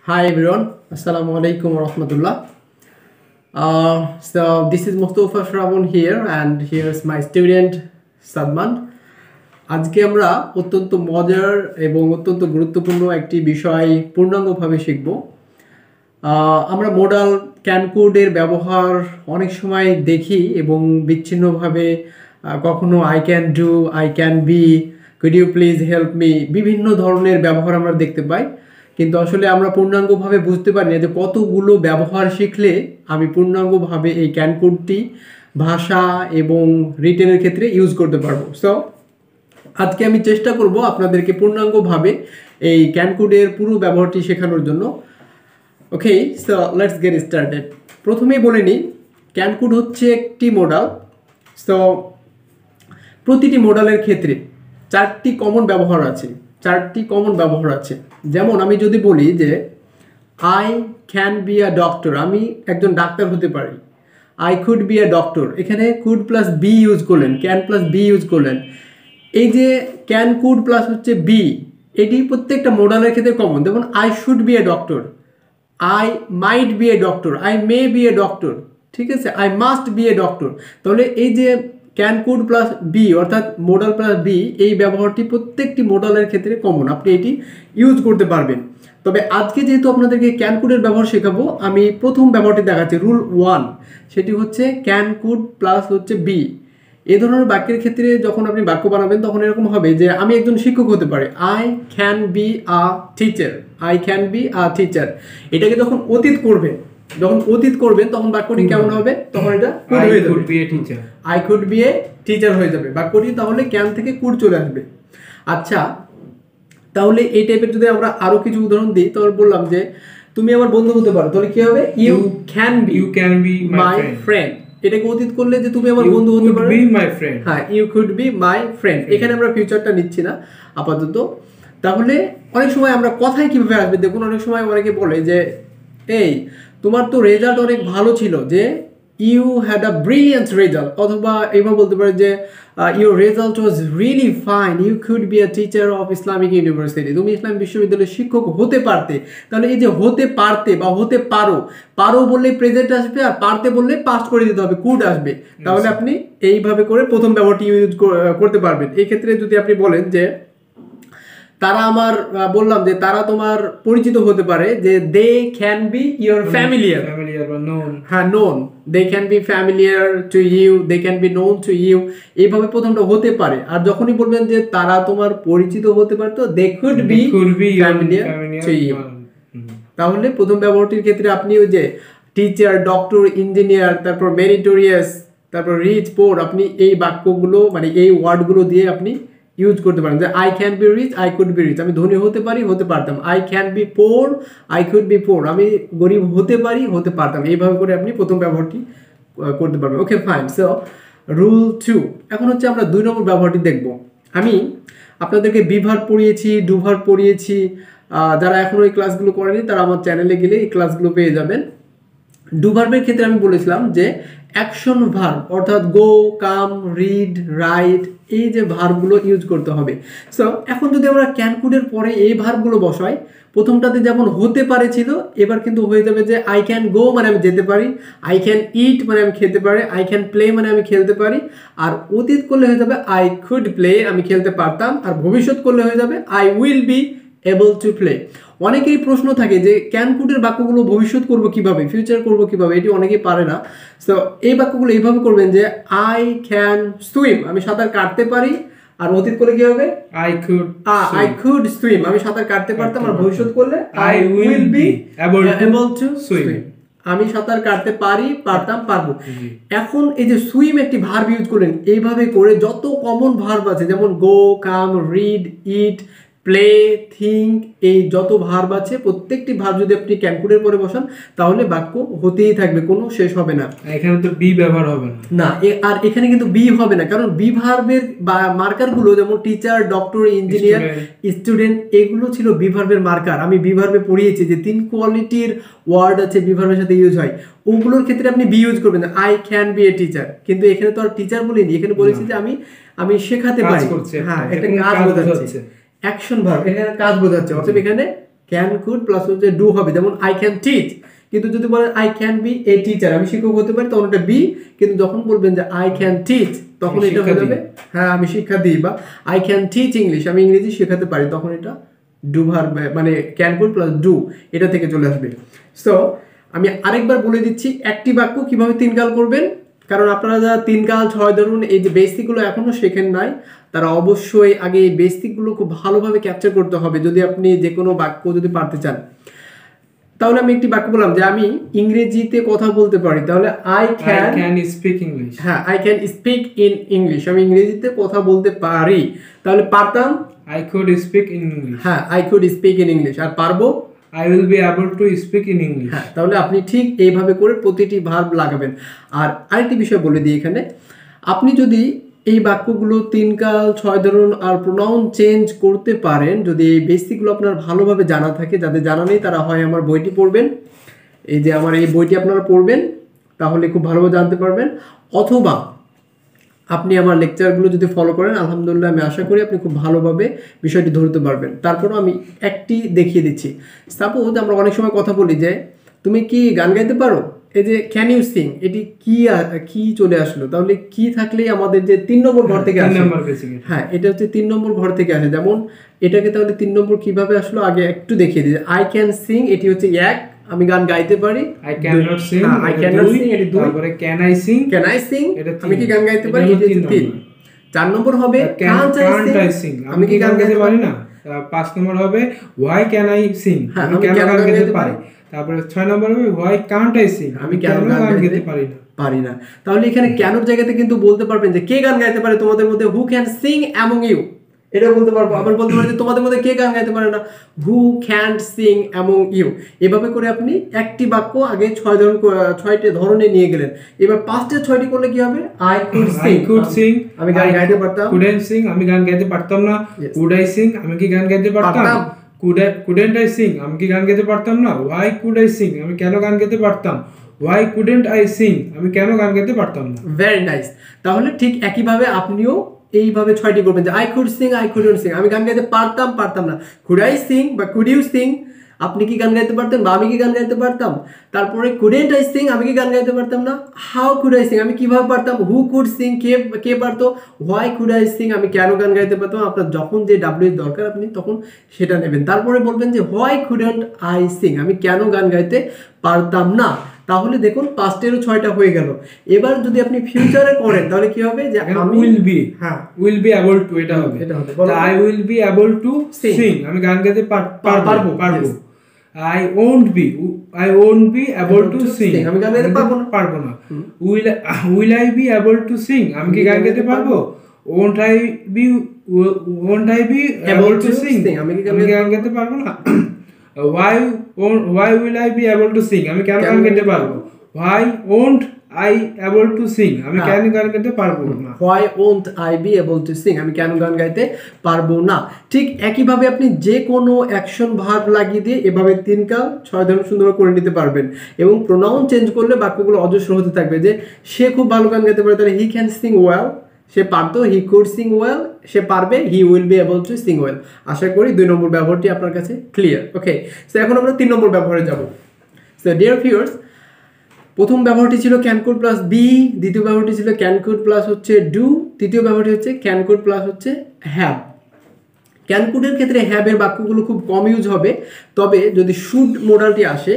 Hi everyone, Assalamu alaikum wa rahmatullah. So this is Mostofa here and here's my student Sadman. আজকে আমরা অত্যন্ত মজার এবং অত্যন্ত গুরুত্বপূর্ণ একটি বিষয় পূর্ণাঙ্গভাবে শিখব। আমরা মডাল ক্যান কোডের ব্যবহার অনেক সময় দেখি এবং বিচ্ছিন্নভাবে কখনো I can do, I can be, could you please help me, বিভিন্ন ধরনের ব্যবহার আমরা দেখতে পাই। কিন্তু আসলে আমরা পূর্ণাঙ্গভাবে বুঝতে পারি না যে কতগুলো ব্যবহার শিখলে আমি পূর্ণাঙ্গভাবে এই ক্যান কোডটি ভাষা এবং রিটেনের ক্ষেত্রে ইউজ করতে পারবো। সো আজকে আমি চেষ্টা করব আপনাদেরকে পূর্ণাঙ্গভাবে এই ক্যান কোডের পুরো ব্যবহারটি শেখানোর জন্য। ওকে, সো লেটস গেট স্টার্টেড। প্রথমেই বলে নিই, ক্যান কোড হচ্ছে একটি মডাল। সো প্রতিটি মডালের ক্ষেত্রে চারটি কমন ব্যবহার আছে। যেমন আমি যদি বলি যে I can be a doctor, আমি একজন ডাক্তার হতে পারি। I could be a doctor, এখানে কুড প্লাস বি ইউজ করলেন, ক্যান প্লাস বি ইউজ করলেন। এই যে ক্যান কুড প্লাস হচ্ছে বি, এটি প্রত্যেকটা মডালের ক্ষেত্রে কমন। যেমন I should B a doctor, I might B a doctor, I may B a doctor, ঠিক আছে, I must B a doctor. তাহলে এই যে ক্যান কোড প্লাস বি অর্থাৎ মোডাল প্লাস বি, এই ব্যবহারটি প্রত্যেকটি মোডালের ক্ষেত্রে কমন, আপনি এটি ইউজ করতে পারবেন। তবে আজকে যেহেতু আপনাদেরকে ক্যান কোডের ব্যবহার শেখাবো, আমি প্রথম ব্যবহারটি দেখাচ্ছি, রুল 1, সেটি হচ্ছে ক্যান কোড প্লাস হচ্ছে বি। এই ধরনের বাক্যের ক্ষেত্রে যখন আপনি বাক্য বানাবেন তখন এরকম হবে যে আমি একজন শিক্ষক হতে পারি, I can B a teacher, I can B a teacher. এটাকে যখন অতীত করবেন তখন বাক্যটি কেমন হবে? তখন এটা কুড হয়ে যাবে, I could B a teacher হয়ে যাবে বাক্যটি, তাহলে ক্যান থেকে কুড চলে আসবে। আচ্ছা, তাহলে এই টাইপের যদি আমরা আরো কিছু উদাহরণ দিই, তাহলে বললাম যে তুমি আমার বন্ধু হতে পারো, তাহলে কি হবে? You can be my friend. এটাকে অতীত করলে যে তুমি আমার বন্ধু হতে পারো, হ্যাঁ, you could be my friend. এখানে আমরা ফিউচারটা নিচ্ছি না আপাতত। তাহলে অনেক সময় আমরা কথায় কিভাবে আসবে দেখুন, অনেক সময় অনেকে বলে যে এই তোমার তো রেজাল্ট অনেক ভালো ছিল, যে you had a brilliant result, অথবা এবার বলতে পারে যে your result was really fine, you could be a teacher of Islamic university, তুমি ইসলাম বিশ্ববিদ্যালয়ের শিক্ষক হতে পারতে। তাহলে এই যে হতে পারতে বা হতে পারো বললে প্রেজেন্ট আসবে, আর পারতে বললে পাস্ট করে দিতে হবে, কুড আসবে। তাহলে আপনি এইভাবে করে প্রথম ব্যবহারটি ইউজ করতে পারবেন। এই ক্ষেত্রে যদি আপনি বলেন যে তারা আমার, বললাম যে তারা তোমার পরিচিত হতে পারে, যে they can be your familiar, হ্যাঁ, known, they can be familiar to you, they can be known to you, এইভাবে প্রথমটা হতে পারে। আর যখনই বলবেন যে তারা তোমার পরিচিত হতে পারতো, they could be familiar to you. তাহলে প্রথম ব্যবহারটির ক্ষেত্রে আপনি ওই যে টিচার, ডক্টর, ইঞ্জিনিয়ার, তারপর মেরিটোরিয়াস, তারপর রিচ, পোর, আপনি এই বাক্যগুলো মানে এই ওয়ার্ডগুলো দিয়ে আপনি ইউজ করতে পারেন। যে I can be rich, I could be rich, আমি ধনী হতে পারি, হতে পারতাম। I can be poor, I could be poor, আমি গরিব হতে পারি, হতে পারতাম। এইভাবে করে আপনি প্রথম ব্যবহারটি করতে পারবেন। ওকে, ফাইন। সো রুল 2, এখন হচ্ছে আমরা 2 নম্বর ব্যবহারটি দেখব। আমি আপনাদেরকে বিভার পড়িয়েছি, ডুভার পড়িয়েছি। যারা এখনো এই ক্লাসগুলো করেনি তারা আমার চ্যানেলে গেলে এই ক্লাসগুলো পেয়ে যাবেন। ডুভার্বের ক্ষেত্রে আমি বলেছিলাম যে অ্যাকশন ভার্ব অর্থাৎ গো, কাম, রিড, রাইট, এই যে ভার্বগুলো ইউজ করতে হবে। সো এখন যদি আমরা ক্যান কোডের পরে এই ভার্বগুলো বসাই, প্রথমটাতে যেমন হতে পারে ছিল, এবার কিন্তু হয়ে যাবে যে আই ক্যান গো মানে আমি যেতে পারি, আই ক্যান ইট মানে আমি খেতে পারি, আই ক্যান প্লে মানে আমি খেলতে পারি। আর অতীত করলে হয়ে যাবে আই কুড প্লে, আমি খেলতে পারতাম। আর ভবিষ্যৎ করলে হয়ে যাবে I will be able to play. অনেকেই প্রশ্ন থাকে যে ক্যান কোডের বাক্যগুলো ভবিষ্যৎ করব কিভাবে, ফিউচার করব কিভাবে, এটি অনেকেই পারে না। সো এই বাক্যগুলো এইভাবে করবেন যে আই ক্যান সুইম, আমি সাঁতার কাটতে পারি। আর অতীত করলে কি হবে? আই কুড সুইম, আমি সাঁতার কাটতে পারতাম। আর ভবিষ্যৎ করলে I will be able to swim, আমি সাঁতার কাটতে পারি, পারতাম, পারবো। এখন এই যে সুইম একটি ভার্ব ইউজ করলেন, এইভাবে করে যত কমন ভার্ব আছে যেমন গো, কাম, রিড, ইট, প্লে, থিঙ্ক, এই যত ভার্ব আছে প্রত্যেকটি ভার্ব যদি আপনি ক্যান কোডের পরে বসান তাহলে বাক্য হতেই থাকবে, কোনো শেষ হবে না। এখানে তো বি ব্যবহার হবে না, আর এখানে কিন্তু বি হবে না, কারণ বি ভার্বের মার্কারগুলো যেমন টিচার, ডক্টর, ইঞ্জিনিয়ার, স্টুডেন্ট, এগুলো ছিল বি ভার্বের মার্কার। আমি বি ভার্বে পড়িয়েছি যে 3 কোয়ালিটির ওয়ার্ড আছে বি ভার্বের সাথে ইউজ হয়, ওগুলোর ক্ষেত্রে আপনি বি ইউজ করবেন, I can B a teacher. কিন্তু এখানে তো আর টিচার বলিনি, এখানে বলেছি যে আমি শেখাতে পারি, হ্যাঁ, একটা কাজ বোঝাচ্ছে, অ্যাকশন ভার্ব, এখানে কাজ বোঝাচ্ছে। অর্থাৎ এখানে ক্যান কুড প্লাস হচ্ছে ডু হবে, যেমন আই ক্যান টিচ, কিন্তু যদি বলেন I can B a teacher, আমি শিক্ষক হতে পারি, তখন এটা বি। কিন্তু যখন বলবেন যে আই ক্যান টিচ, তখন এটা হয়ে যাবে হ্যাঁ আমি শিক্ষা দিই, বা আই ক্যান টিচ ইংলিশ, আমি ইংরেজি শেখাতে পারি, তখন এটা ডু ভার্ব মানে ক্যান কুড প্লাস ডু এটা থেকে চলে আসবে। সো আমি আরেকবার বলে দিচ্ছি একটি বাক্য কিভাবে তিন কাল করবেন, কারণ আপনারা যারা তিন কাল ছয় ধরুন এই যে বেসিকগুলো এখনো শেখেন নাই, তারা অবশ্যই আগে এই বেসিকগুলো খুব ভালোভাবে ক্যাপচার করতে হবে যদি আপনি যে কোনো বাক্য যদি পারতে চান। তাহলে আমি একটি বাক্য বললাম যে আমি ইংরেজিতে কথা বলতে পারি, তাহলে আই ক্যান স্পিক ইংলিশ। হ্যাঁ I can speak in English, আমি ইংরেজিতে কথা বলতে পারি। তাহলে পারতাম I could speak in English. হ্যাঁ I could speak in English. আর পারবো I will be able to speak in English. হ্যাঁ, তাহলে আপনি ঠিক এইভাবে করে প্রতিটি ভার্ব লাগাবেন। আর আরেকটি বিষয় বলে দিই এখানে, আপনি যদি এই বাক্যগুলো তিন কাল ছয় ধরুন আর প্রোনাউন চেঞ্জ করতে পারেন, যদি এই বেসিকগুলো আপনার ভালোভাবে জানা থাকে, যাদের জানা নেই তারা হয় আমার বইটি পড়বেন, এই যে আমার এই বইটি আপনারা পড়বেন, তাহলে খুব ভালোভাবে জানতে পারবেন। অথবা আপনি আমার লেকচারগুলো যদি ফলো করেন, আলহামদুলিল্লাহ আমি আশা করি আপনি খুব ভালোভাবে বিষয়টি ধরতে পারবেন। তারপরও আমি একটি দেখিয়ে দিচ্ছি। সাপোজ আমরা অনেক সময় কথা বলি যে তুমি কি গান গাইতে পারো, এই যে ক্যান ইউ সিং, এটি কি চলে আসলো, তাহলে কি থাকলেই আমাদের যে 3 নম্বর ঘর থেকে আসে, হ্যাঁ এটা হচ্ছে 3 নম্বর ঘর থেকে আসে। যেমন এটাকে তাহলে 3 নম্বর কিভাবে আসলো আগে একটু দেখিয়ে দিই। আই ক্যান সিং এটি হচ্ছে এক, আমি গান গাইতে পারি। I can not sing, I can not sing এটি দুই। তারপরে ক্যান আই সিং, আমি কি গান গাইতে পারি, এটি হচ্ছে 3। 4 নম্বর হবে কান্ট আই সিং, আমি কি গান গাইতে পারি না। 5 নম্বর হবে হোয়াই ক্যান আই সিং, আমি কেন গান গাইতে পারি। তারপরে 6 নম্বর হবে হোয়াই কান্ট আই সিং, আমি কেন গান গাইতে পারি না। তাহলে এখানে কেনর জায়গাতে কিন্তু বলতে পারবেন যে কে গান গাইতে পারে তোমাদের মধ্যে, who can sing among you, এটা বলতে পারবো। আবার বলতে পারি যে তোমাদের মধ্যে কে গান গাইতে পারে না, who can sing among you. এভাবে করে আপনি একটি বাক্য আগে 6টি ধরনে নিয়ে গেলেন। এবার 5টে 6টি করলে কি হবে, আই কুড সিং, আমি গান গাইতে পারতাম। কুডেন্ট সিং, আমি গান গাইতে পারতাম না। কুড আই সিং, আমি কি গান গাইতে পারতাম। কুডেন্ট আই সিং, আমি কি গান গাইতে পারতাম না। হোয়াই কুড আই সিং, আমি কেন গান গাইতে পারতাম। হোয়াই কুডেন্ট আই সিং, আমি কেন গান গাইতে পারতাম না। Very nice. তাহলে ঠিক একইভাবে আপনিও এইভাবে 6টি করবেন যে I could Singh, I couldn't Singh, আমি গান গাইতে পারতাম না। কুড আই সিং বা কুড ইউ সিং, আপনি কি গান গাইতে পারতেন বা আমি কি গান গাইতে পারতাম। তারপরে কুডেন্ট আই সিং, আমি কি গান গাইতে পারতাম না। হাউ কুড আই সিং, আমি কিভাবে পারতাম। হু কুড সিং, কে পারতো। হোয়াই কুড আই সিং, আমি কেন গান গাইতে পারতাম। আপনার যখন যে ডাব্লিউ দরকার আপনি তখন সেটা নেবেন। তারপরে বলবেন যে হোয়াই কুডন্ট আই সিং, আমি কেন গান গাইতে পারতাম না। তাহলে দেখুন 5টেরও 6টা হয়ে গেল। এবার যদি আপনি ফিউচারে করেন তাহলে কি হবে, যে আমি উইল বি, হ্যাঁ উইল বি এবল টু, এটা হবে। I will be able to Singh, আমি গান গাইতে পারবো। I won't be able to sing, আমি গান গাইতে পারবো না। Will I be able to sing, আমি কি গান গাইতে পারবো। Won't I be able to sing, আমি কি গান গাইতে পারবো না। Why will I be able to sing, আমি কেন গান গাইতে পারবো। Why won't I able to sing, আমি কেন গান গাইতে পারবো না। Why won't I be able to sing, আমি কেন গান গাইতে পারবো না। ঠিক একইভাবে আপনি যে কোনো অ্যাকশন ভার্ব লাগিয়ে দিয়ে এভাবে 3 কাল 6 ধরন সুন্দর করে নিতে পারবেন। এবং প্রোনাউন চেঞ্জ করলে বাক্যগুলো অজস্র হতে থাকবে। যে সে খুব ভালো গান গাইতে পারে, তাহলে হি ক্যান সিং ওয়েল, সে পারতো, হি কুড সিং ওয়েল, সে পারবে, he will be able to sing well. আশা করি 2 নম্বর ব্যবহারটি আপনার কাছে ক্লিয়ার। ওকে, সো এখন আমরা 3 নম্বর ব্যবহারে যাব। সো ডিয়ার ভিউয়ার্স, প্রথম ব্যবহারটি ছিল ক্যান কুড প্লাস বি, দ্বিতীয় ব্যবহারটি ছিল ক্যান কুড প্লাস হচ্ছে ডু, তৃতীয় ব্যবহারটি হচ্ছে ক্যান কুড প্লাস হচ্ছে হ্যাভ। ক্যান কুডের ক্ষেত্রে হ্যাভের বাক্যগুলো খুব কম ইউজ হবে, তবে যদি শুড মোডালটি আসে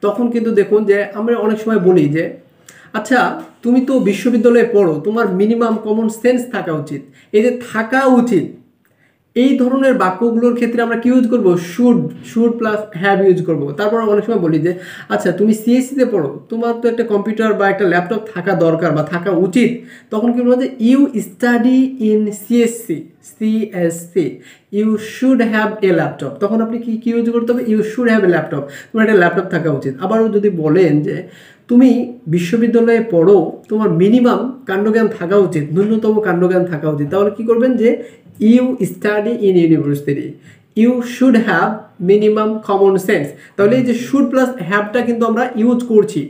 তখন কিন্তু দেখুন যে আমরা অনেক সময় বলি যে আচ্ছা তুমি তো বিশ্ববিদ্যালয়ে পড়ো, তোমার মিনিমাম কমন সেন্স থাকা উচিত। এই যে থাকা উচিত, এই ধরনের বাক্যগুলোর ক্ষেত্রে আমরা কি ইউজ করব, শুড প্লাস হ্যাভ ইউজ করব। তারপর অনেক সময় বলি যে আচ্ছা তুমি সিএসসিতে পড়ো, তোমার তো একটা কম্পিউটার বা একটা ল্যাপটপ থাকা দরকার বা থাকা উচিত। তখন কি বলবো যে you study in CSC, you should have a laptop. তখন আপনি কি ইউজ করতে হবে, you should have a laptop, তোমার একটা ল্যাপটপ থাকা উচিত। আবারও যদি বলেন যে তুমি বিশ্ববিদ্যালয়ে পড়ো, তোমার মিনিমাম কাণ্ডজ্ঞান থাকা উচিত, ন্যূনতম কাণ্ডজ্ঞান থাকা উচিত, তাহলে কি করবেন যে you study in university, you should have minimum common sense. তাহলে এই যে শুড প্লাস হ্যাভটা কিন্তু আমরা ইউজ করছি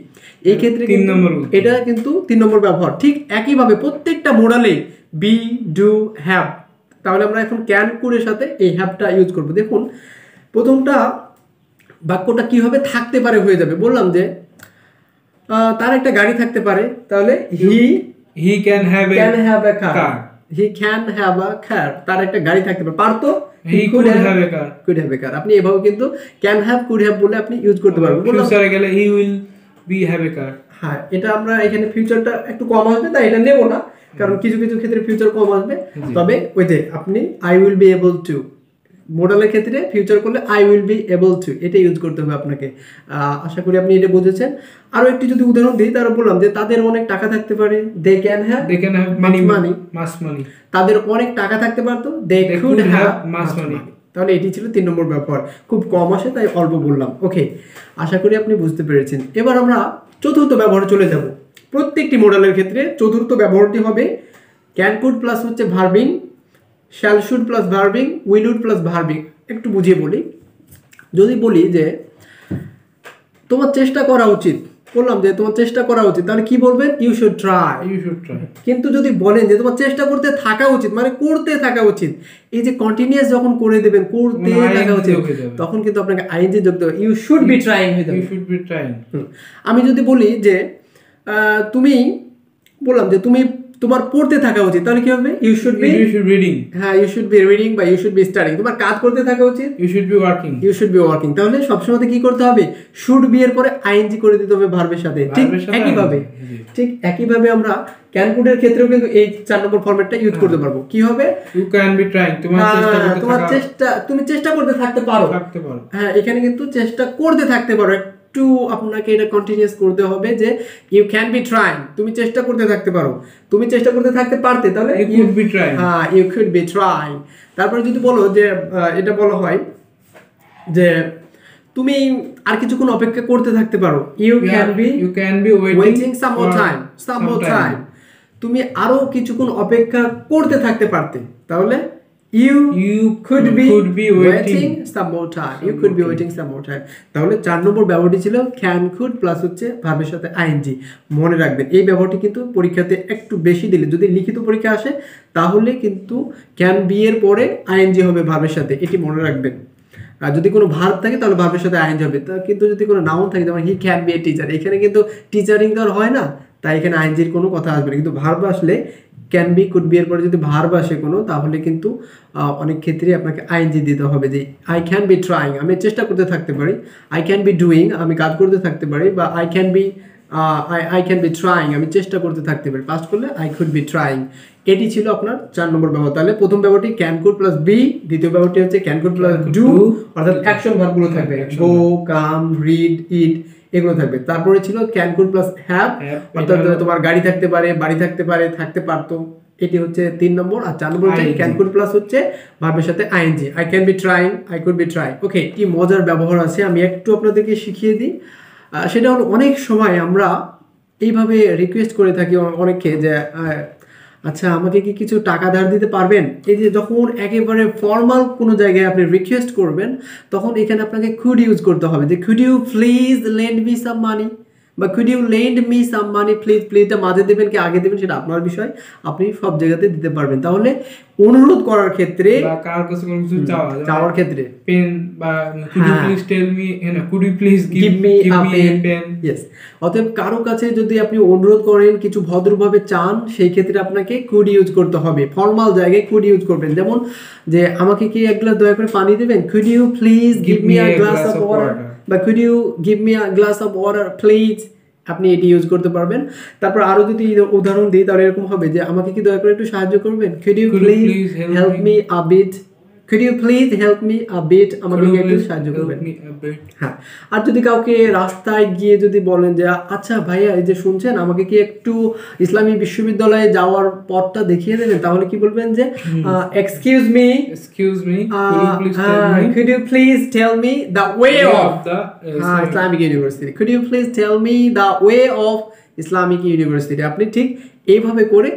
এই ক্ষেত্রে, 3 নম্বর, এটা কিন্তু 3 নম্বর ব্যবহার। ঠিক একইভাবে প্রত্যেকটা মোডালে বি, ডু, হ্যাভ। তাহলে আমরা এখন ক্যান কুডের সাথে এই হ্যাভটা ইউজ করব। দেখুন প্রথমটা বাক্যটা কিভাবে থাকতে পারে হয়ে যাবে। বললাম যে তার একটা গাড়ি থাকতে পারে, তাহলে he can have a car. He can have a car, তার একটা গাড়ি থাকতে পারে। পারতো হি কুড হ্যাভ এ কার। আপনি এভাবে কিন্তু ক্যান হ্যাভ, কুড হ্যাভ বলে আপনি ইউজ করতে পারবেন। ফিউচারে গেলে he will be have a car. হ্যাঁ, এটা আমরা এখানে ফিউচারটা একটু কম আসবে, তাই এটা নেব না, কারণ কিছু কিছু ক্ষেত্রে ফিউচার কম আসবে। তবে ওই যে আপনি I will be able to, মোডালের ক্ষেত্রে ফিউচার করলে I will be able to এটা ইউজ করতে হবে আপনাকে। আশা করি আপনি এটা বুঝেছেন। আরো একটি যদি উদাহরণ দিই, তারা বললাম যে তাদের অনেক টাকা থাকতে পারে, দে ক্যান হ্যাভ মানি। তাদের অনেক টাকা থাকতে পারতো, they could have much money. তাহলে এটি ছিল 3 নম্বর ব্যবহার। খুব কম আসে তাই অল্প বললাম। ওকে, আশা করি আপনি বুঝতে পেরেছেন। এবার আমরা চতুর্থ ব্যবহারে চলে যাব। প্রত্যেকটি মোডালের ক্ষেত্রে চতুর্থ ব্যবহারটি হবে ক্যান কুড প্লাস হচ্ছে verb ing, shall should plus verb ing, will would plus verb ing. একটু বুঝিয়ে বলি। যদি বলি যে তোমার চেষ্টা করা উচিত, বললাম যে তোমার চেষ্টা করা উচিত, তাহলে কি বলবেন? You should try. কিন্তু যদি বলেন যে তোমার চেষ্টা করতে থাকা উচিত, মানে করতে থাকা উচিত, এই যে কন্টিনিউয়াস যখন করে দেবেন করতে থাকা উচিত, তখন কিন্তু আপনাকে আইএনজি যোগ দিতে হবে। ইউ শুড বি ট্রাইং হয়ে যাবে। আমি যদি বলি যে তুমি, বললাম যে তুমি তোমার পড়তে থাকা উচিত, তাহলে কি হবে? You should be reading. হ্যাঁ, ইউ শুড বি রিডিং বা ইউ শুড বি স্টাডিং। তোমার কাজ করতে থাকা উচিত, ইউ শুড বি ওয়ার্কিং। তাহলে সবসময় কি করতে হবে? শুড বি এর পরে আইএনজি করে দিতে হবে ভার্বের সাথে। ঠিক একইভাবে আমরা ক্যান কুডের ক্ষেত্রেও কিন্তু এই 4 নম্বর ফরম্যাটটা ইউজ করতে পারবো। কি হবে? You can be trying. তুমি চেষ্টা করতে থাকতে পারো। হ্যাঁ, এখানে কিন্তু চেষ্টা করতে থাকতে পারো। একটু আপনাকে এটা কন্টিনিউয়াস করতে হবে যে ইউ ক্যান বি ট্রাইং, তুমি চেষ্টা করতে থাকতে পারো। তুমি চেষ্টা করতে থাকতে পারতে, তাহলে ইউ কুড বি ট্রাইং। হ্যাঁ, ইউ কুড বি ট্রাইং। তারপরে যদি বলো যে এটা বলা হয় যে তুমি আর কিছুক্ষণ অপেক্ষা করতে থাকতে পারো, you can be waiting some more time. তুমি আরো কিছুক্ষণ অপেক্ষা করতে থাকতে পারতে, তাহলে you could be waiting some more time. তাহলে 4 নম্বর ব্যবহারটি ছিল can could প্লাস হচ্ছে ভার্বের সাথে আইএনজি। মনে রাখবেন এই ব্যবহারটি কিন্তু পরীক্ষাতে একটু বেশি দিলে, যদি লিখিত পরীক্ষা আসে তাহলে কিন্তু can be এর পরে আইএনজি হবে ভার্বের সাথে, এটি মনে রাখবেন। আর যদি কোনো ভার্ব থাকে তাহলে ভার্বের সাথে আইএনজি হবে। কিন্তু যদি কোনো নাউন থাকে, যেমন he can B a teacher, এখানে কিন্তু টিচারিং তো আর হয় না, তাই এখানে আইএনজির কোনো কথা আসবে না। কিন্তু ভার্ব আসলে ক্যান বি, কুড বি এর পরে যদি ভার্ব আসে কোনো, তাহলে কিন্তু অনেক ক্ষেত্রে আপনাকে আইএনজি দিতে হবে। যে আই ক্যান বি ট্রাইং, আমি চেষ্টা করতে থাকতে পারি। আই ক্যান বি ডুইং, আমি কাজ করতে থাকতে পারি। বা আই ক্যান বি ট্রাইং, আমি চেষ্টা করতে থাকতে পারি। পাস্ট করলে আই কুড বি ট্রাইং। এটি ছিল আপনার 4 নম্বর ব্যবহার। তাহলে প্রথম ব্যবহারটি ক্যান কুড প্লাস বি, দ্বিতীয় ব্যবহারটি হচ্ছে ক্যান কুড প্লাস ডু, অর্থাৎ অ্যাকশন ভার্বগুলো থাকবে, গো, কাম, রিড, ইট, এগুলো থাকবে। তারপরে ছিল ক্যান কুড প্লাস হ্যাভ, অর্থাৎ তোমার গাড়ি থাকতে পারে, বাড়ি থাকতে পারে, থাকতে পারতো, এটি হচ্ছে 3 নম্বর। আর 4 নম্বর হচ্ছে ক্যান কুড প্লাস হচ্ছে ভার্বের সাথে ING, I can be trying, I could be try. Okay, কি মজার ব্যবহার আছে, আমি একটু আপনাদেরকে শিখিয়ে দিই। সেটা হলো অনেক সময় আমরা এইভাবে রিকোয়েস্ট করে থাকি অনেককে যে আচ্ছা আমাকে কি কিছু টাকা ধার দিতে পারবেন। এই যে যখন একেবারে ফর্মাল কোনো জায়গায় আপনি রিকোয়েস্ট করবেন, তখন এখানে আপনাকে কুড ইউজ করতে হবে। যে could you please lend me some money, বা could you lend me some money please. প্লিজটা মাঝে দেবেন কি আগে দেবেন সেটা আপনার বিষয়, আপনি সব জায়গাতে দিতে পারবেন। তাহলে অনুরোধ করার ক্ষেত্রে বা কার কাছে কোনো কিছু চাওয়ার ক্ষেত্রে পেন, বা could you please tell me, could you please give me a pen. Yes, অতএব কারো কাছে যদি আপনি অনুরোধ করেন, কিছু ভদ্রভাবে চান, সেই ক্ষেত্রে আপনাকে কুড ইউজ করতে হবে। ফর্মাল জায়গায় কুড ইউজ করবেন। যেমন যে আমাকে কি এক গ্লাস দয়া করে পানি দিবেন, could you please give me a glass of water, বা could you give me a glass of water please, আপনি এটি ইউজ করতে পারবেন। তারপর আরো যদি উদাহরণ দিই তাহলে এরকম হবে যে আমাকে কি দয়া করে একটু সাহায্য করবেন, could you please help me a bit, could you please help me a bit, আমাকে একটু সাহায্য করবেন। হ্যাঁ, আর যদি কাউকে রাস্তায় গিয়ে যদি বলেন যে আচ্ছা ভাইয়া এই যে শুনছেন, আমাকে কি একটু ইসলামী বিশ্ববিদ্যালয়ে যাওয়ার পথটা দেখিয়ে দেবেন, তাহলে কি বলবেন যে excuse me could you please tell me the way of the Islamic University, could you please tell me the way of Islamic University। আপনি ঠিক এইভাবে করে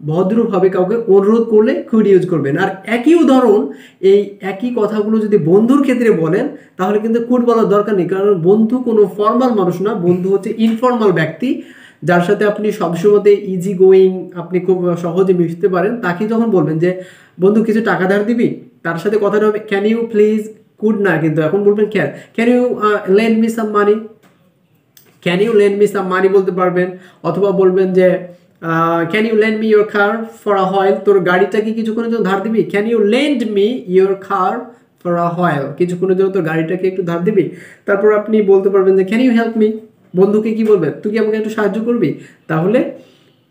ভদ্রভাবে কাউকে অনুরোধ করলে কুড ইউজ করবেন। আর একই উদাহরণ, এই একই কথাগুলো যদি বন্ধুর ক্ষেত্রে বলেন তাহলে কিন্তু কুড বলার দরকার নেই, কারণ বন্ধু কোনো ফর্মাল মানুষ না, বন্ধু হচ্ছে ইনফর্মাল ব্যক্তি, যার সাথে আপনি সবসময় ইজি গোয়িং, আপনি খুব সহজে মিশতে পারেন। তাকে যখন বলবেন যে বন্ধু কিছু টাকা ধার দিবি, তার সাথে কথাটা হবে ক্যান ইউ প্লিজ কুড না, কিন্তু এখন বলবেন can. Can you lend me some money, can you lend me some money বলতে পারবেন। অথবা বলবেন যে can you lend me your car for a while, তোর গাড়িটাকে কিছুক্ষণের জন্য ধার দিবি। Can you lend me your car for a while, কিছুক্ষণের জন্য তোর গাড়িটাকে একটু ধার দিবি। তারপর আপনি বলতে পারবেন যে ক্যান ইউ হেল্প মি, বন্ধুকে কি বলবেন, তুই কি আমাকে একটু সাহায্য করবি। তাহলে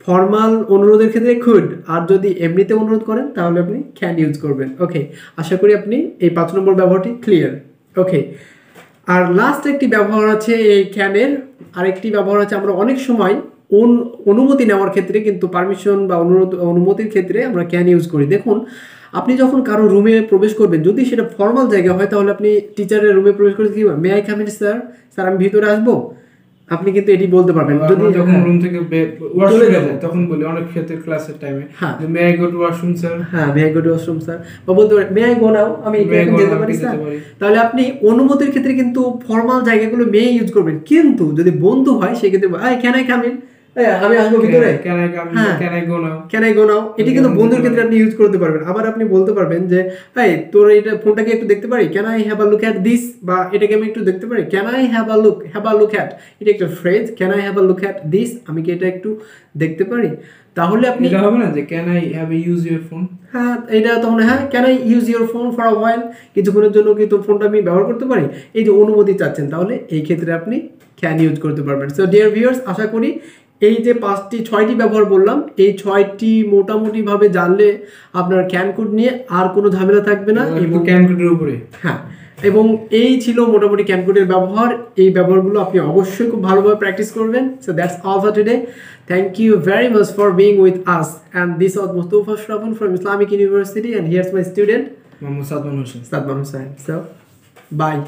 ফর্মাল অনুরোধের ক্ষেত্রে কুড, আর যদি এমনিতে অনুরোধ করেন তাহলে আপনি ক্যান ইউজ করবেন। ওকে, আশা করি আপনি এই 5 নম্বর ব্যবহারটি ক্লিয়ার। ওকে, আর লাস্ট একটি ব্যবহার আছে এই ক্যানের, আরেকটি ব্যবহার আছে আমরা অনেক সময় অনুমতি নেওয়ার ক্ষেত্রে, কিন্তু পারমিশন বা অনুমতির ক্ষেত্রে আমরা ক্যান ইউজ করি। দেখুন, আপনি যখন কারো রুমে প্রবেশ করবেন, যদি সেটা ফর্মাল জায়গা হয় তাহলে আপনি টিচারের রুমে প্রবেশ করে কি may I come in sir, sir আমি ভিতরে আসবো, আপনি কিন্তু এটি বলতে পারবেন। যদি যখন রুম থেকে ওয়াশরুমে যায় তখন বলি অনেক ক্ষেত্রে ক্লাসের টাইমে, যে may I go to washroom sir, হ্যাঁ may I go to washroom sir, বা বলতে পারেন মে আই গো নাও, আমি এখন যেতে পারি স্যার। তাহলে আপনি অনুমতির ক্ষেত্রে কিন্তু ফর্মাল জায়গাগুলো মে ইউজ করবেন, কিন্তু যদি বন্ধু হয় সেক্ষেত্রে I can I come in, আমি আসবো ভিতরে, ক্যান আই গো নাও, এটি কিন্তু বন্ধুর ক্ষেত্রে আপনি ইউজ করতে পারবেন। আবার আপনি বলতে পারবেন যে এই তোর এটা ফোনটাকে একটু দেখতে পারি, can I have a look at this, বা এটাকে আমি একটু দেখতে পারি, can I have a look at, এটা একটা phrase, can I have a look at this, আমি কি এটা একটু দেখতে পারি। তাহলে আপনি এটা হবে না যে can I have a use your phone, হ্যাঁ এটা তখন হ্যাঁ can I use your phone for a while, কিছুক্ষণের জন্য কি তোর ফোনটা আমি ব্যবহার করতে পারি, এই যে অনুমতি চাচ্ছেন, তাহলে এই ক্ষেত্রে আপনি ক্যান ইউজ করতে পারবেন। সো ডিয়ার ভিউয়ার্স, আশা করি এই যে 6টি ব্যবহার বললাম, এই 6টি মোটামুটিভাবে জানলে আপনার ক্যান কোড নিয়ে আর কোনো ঝামেলা থাকবে না। এবং ক্যান কোডের উপরে হ্যাঁ, এবং এই ছিল মোটামুটি ক্যান কোডের ব্যবহার। এই ব্যবহারগুলো আপনি অবশ্যই খুব ভালোভাবে প্র্যাকটিস করবেন। So that's all for today. Thank you very much for being with us. And this was Mostofa from Islamic University, and here's my student, Mohammad Sadman Hussain. So, bye.